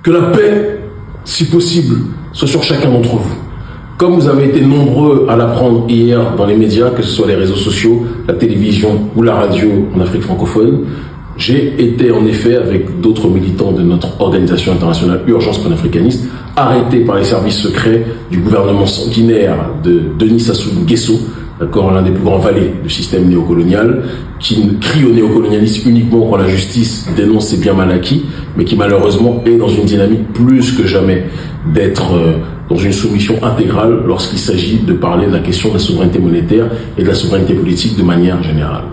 Que la paix, si possible, soit sur chacun d'entre vous. Comme vous avez été nombreux à l'apprendre hier dans les médias, que ce soit les réseaux sociaux, la télévision ou la radio en Afrique francophone, j'ai été en effet, avec d'autres militants de notre organisation internationale Urgence panafricaniste, arrêté par les services secrets du gouvernement sanguinaire de Denis Sassou Nguesso, d'accord, l'un des plus grands valets du système néocolonial, qui crie au néocolonialisme uniquement quand la justice dénonce ses biens mal acquis, mais qui malheureusement est dans une dynamique plus que jamais d'être dans une soumission intégrale lorsqu'il s'agit de parler de la question de la souveraineté monétaire et de la souveraineté politique de manière générale.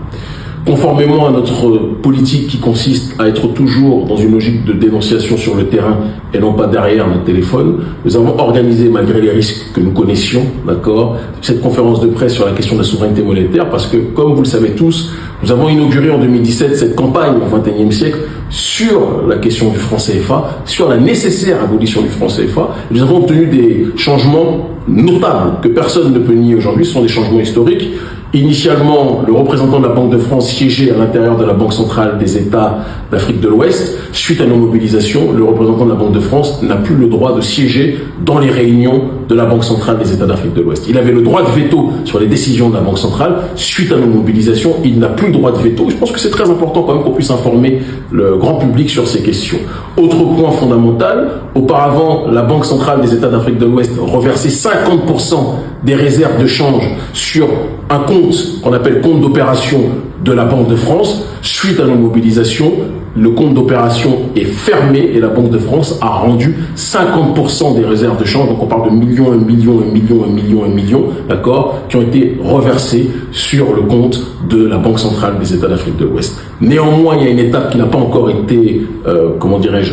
Conformément à notre politique qui consiste à être toujours dans une logique de dénonciation sur le terrain et non pas derrière notre téléphone, nous avons organisé, malgré les risques que nous connaissions, d'accord, cette conférence de presse sur la question de la souveraineté monétaire parce que, comme vous le savez tous, nous avons inauguré en 2017 cette campagne au XXIe siècle sur la question du franc CFA, sur la nécessaire abolition du franc CFA. Nous avons obtenu des changements notables que personne ne peut nier aujourd'hui. Ce sont des changements historiques. Initialement, le représentant de la Banque de France siégeait à l'intérieur de la Banque centrale des États d'Afrique de l'Ouest. Suite à nos mobilisations, le représentant de la Banque de France n'a plus le droit de siéger dans les réunions de la Banque centrale des États d'Afrique de l'Ouest. Il avait le droit de veto sur les décisions de la Banque centrale. Suite à nos mobilisations, il n'a plus le droit de veto. Je pense que c'est très important quand même qu'on puisse informer le grand public sur ces questions. Autre point fondamental, auparavant, la Banque centrale des États d'Afrique de l'Ouest reversait 50% des réserves de change sur un compte qu'on appelle compte d'opération de la Banque de France. Suite à nos mobilisations, le compte d'opération est fermé et la Banque de France a rendu 50% des réserves de change. Donc on parle de millions, d'accord, qui ont été reversés sur le compte de la Banque centrale des États d'Afrique de l'Ouest. Néanmoins, il y a une étape qui n'a pas encore été,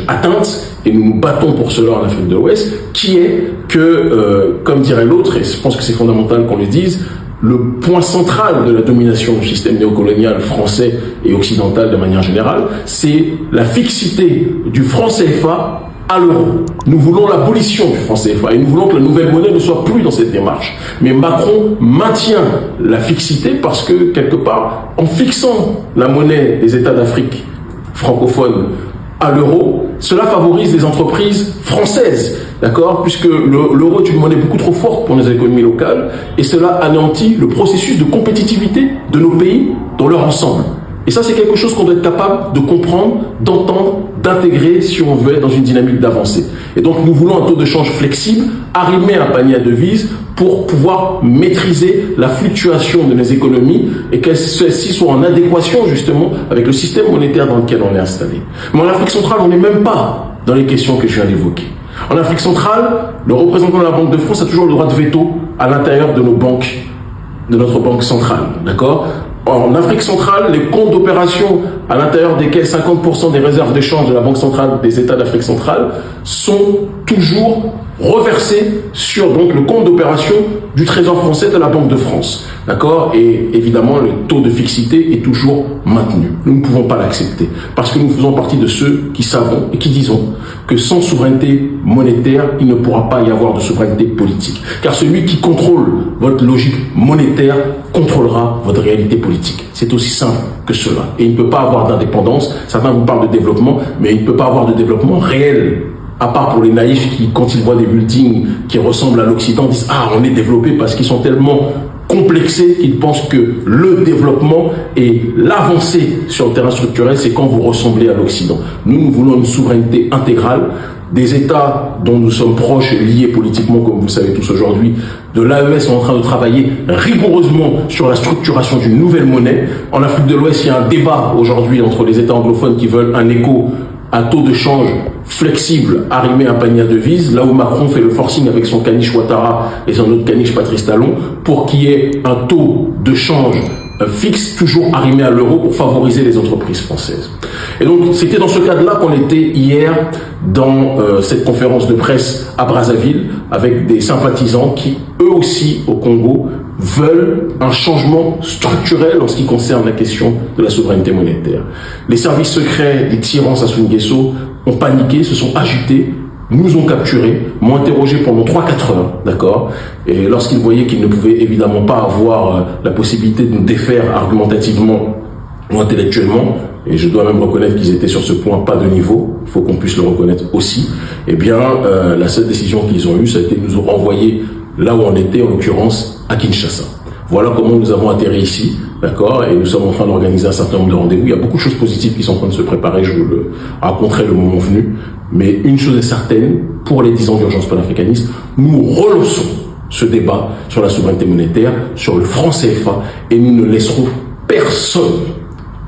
atteinte, et nous nous battons pour cela en Afrique de l'Ouest, qui est que, comme dirait l'autre, et je pense que c'est fondamental qu'on le dise, le point central de la domination du système néocolonial français et occidental de manière générale, c'est la fixité du franc CFA à l'euro. Nous voulons l'abolition du franc CFA et nous voulons que la nouvelle monnaie ne soit plus dans cette démarche. Mais Macron maintient la fixité parce que, quelque part, en fixant la monnaie des États d'Afrique francophone à l'euro, cela favorise les entreprises françaises, d'accord, puisque l'euro est une monnaie beaucoup trop forte pour nos économies locales et cela anéantit le processus de compétitivité de nos pays dans leur ensemble. Et ça, c'est quelque chose qu'on doit être capable de comprendre, d'entendre, d'intégrer si on veut être dans une dynamique d'avancée. Et donc, nous voulons un taux de change flexible, arrimer à un panier à devises pour pouvoir maîtriser la fluctuation de nos économies et que celles-ci soient en adéquation justement avec le système monétaire dans lequel on est installé. Mais en Afrique centrale, on n'est même pas dans les questions que je viens d'évoquer. En Afrique centrale, le représentant de la Banque de France a toujours le droit de veto à l'intérieur de nos banques, de notre banque centrale, d'accord ? En Afrique centrale, les comptes d'opération à l'intérieur desquels 50% des réserves d'échange de la Banque centrale des États d'Afrique centrale sont toujours reversés sur donc le compte d'opération du Trésor français de la Banque de France. D'accord ? Et évidemment, le taux de fixité est toujours maintenu. Nous ne pouvons pas l'accepter parce que nous faisons partie de ceux qui savons et qui disons que sans souveraineté monétaire, il ne pourra pas y avoir de souveraineté politique. Car celui qui contrôle votre logique monétaire contrôlera votre réalité politique. C'est aussi simple que cela. Et il ne peut pas avoir d'indépendance. Certains vous parlent de développement, mais il ne peut pas avoir de développement réel. À part pour les naïfs qui, quand ils voient des buildings qui ressemblent à l'Occident, disent « Ah, on est développé » parce qu'ils sont tellement complexés qu'ils pensent que le développement et l'avancée sur le terrain structurel, c'est quand vous ressemblez à l'Occident. Nous voulons une souveraineté intégrale des États dont nous sommes proches et liés politiquement, comme vous le savez tous aujourd'hui. De l'AES sont en train de travailler rigoureusement sur la structuration d'une nouvelle monnaie. En Afrique de l'Ouest, il y a un débat aujourd'hui entre les États anglophones qui veulent un écho à taux de change flexible arrimé à un panier à devises, là où Macron fait le forcing avec son caniche Ouattara et son autre caniche Patrice Talon, pour qu'il y ait un taux de change fixe, toujours arrimé à l'euro pour favoriser les entreprises françaises. Et donc, c'était dans ce cadre-là qu'on était hier dans cette conférence de presse à Brazzaville avec des sympathisants qui, eux aussi, au Congo, veulent un changement structurel en ce qui concerne la question de la souveraineté monétaire. Les services secrets des tyrans Sassou Nguesso ont paniqué, se sont agités, nous ont capturés, m'ont interrogé pendant 3-4 heures, d'accord ? Et lorsqu'ils voyaient qu'ils ne pouvaient évidemment pas avoir la possibilité de nous défaire argumentativement ou intellectuellement, et je dois même reconnaître qu'ils étaient sur ce point pas de niveau, il faut qu'on puisse le reconnaître aussi, eh bien, la seule décision qu'ils ont eue, ça a été de nous renvoyer là où on était, en l'occurrence, à Kinshasa. Voilà comment nous avons atterri ici, d'accord, et nous sommes en train d'organiser un certain nombre de rendez-vous. Il y a beaucoup de choses positives qui sont en train de se préparer, je vous le raconterai le moment venu, mais une chose est certaine, pour les 10 ans d'urgence panafricaniste, nous relançons ce débat sur la souveraineté monétaire, sur le franc CFA, et nous ne laisserons personne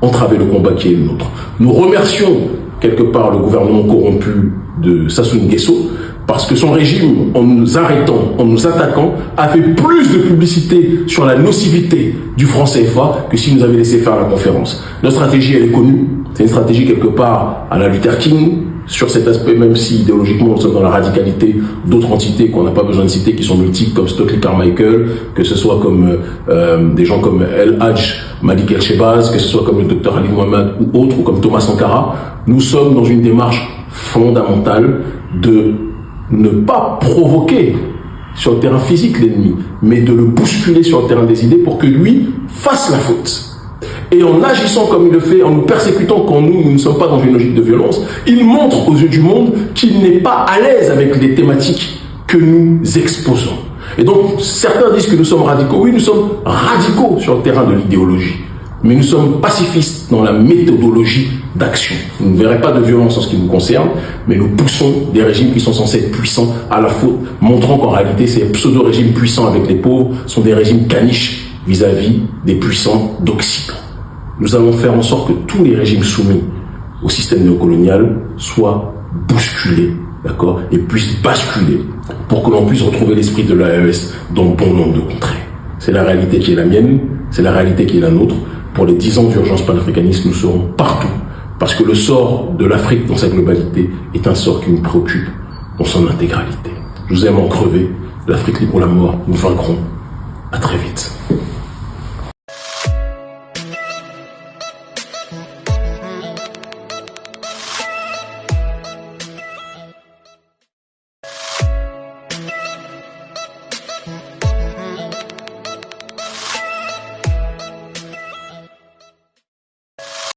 entraver le combat qui est le nôtre. Nous remercions quelque part le gouvernement corrompu de Sassou Nguesso, parce que son régime, en nous arrêtant, en nous attaquant, a fait plus de publicité sur la nocivité du franc CFA que s'il nous avait laissé faire la conférence. Notre stratégie, elle est connue. C'est une stratégie quelque part à la Luther King, sur cet aspect, même si idéologiquement nous sommes dans la radicalité d'autres entités qu'on n'a pas besoin de citer, qui sont multiples, comme Stokely Carmichael, que ce soit comme des gens comme El Hadj Malik El Shebaz, que ce soit comme le Dr Ali Mohamed ou autres, ou comme Thomas Sankara. Nous sommes dans une démarche fondamentale de ne pas provoquer sur le terrain physique l'ennemi, mais de le bousculer sur le terrain des idées pour que lui fasse la faute. Et en agissant comme il le fait, en nous persécutant quand nous ne sommes pas dans une logique de violence, il montre aux yeux du monde qu'il n'est pas à l'aise avec les thématiques que nous exposons. Et donc, certains disent que nous sommes radicaux. Oui, nous sommes radicaux sur le terrain de l'idéologie. Mais nous sommes pacifistes dans la méthodologie d'action. Vous ne verrez pas de violence en ce qui nous concerne, mais nous poussons des régimes qui sont censés être puissants à la faute, montrant qu'en réalité, ces pseudo-régimes puissants avec les pauvres sont des régimes caniches vis-à-vis des puissants d'Occident. Nous allons faire en sorte que tous les régimes soumis au système néocolonial soient bousculés, d'accord, et puissent basculer pour que l'on puisse retrouver l'esprit de l'AES dans bon nombre de contrées. C'est la réalité qui est la mienne, c'est la réalité qui est la nôtre. Pour les 10 ans d'urgence panafricaniste, nous serons partout, parce que le sort de l'Afrique dans sa globalité est un sort qui nous préoccupe dans son intégralité. Je vous aime en crever, l'Afrique libre ou la mort, nous vaincrons. À très vite.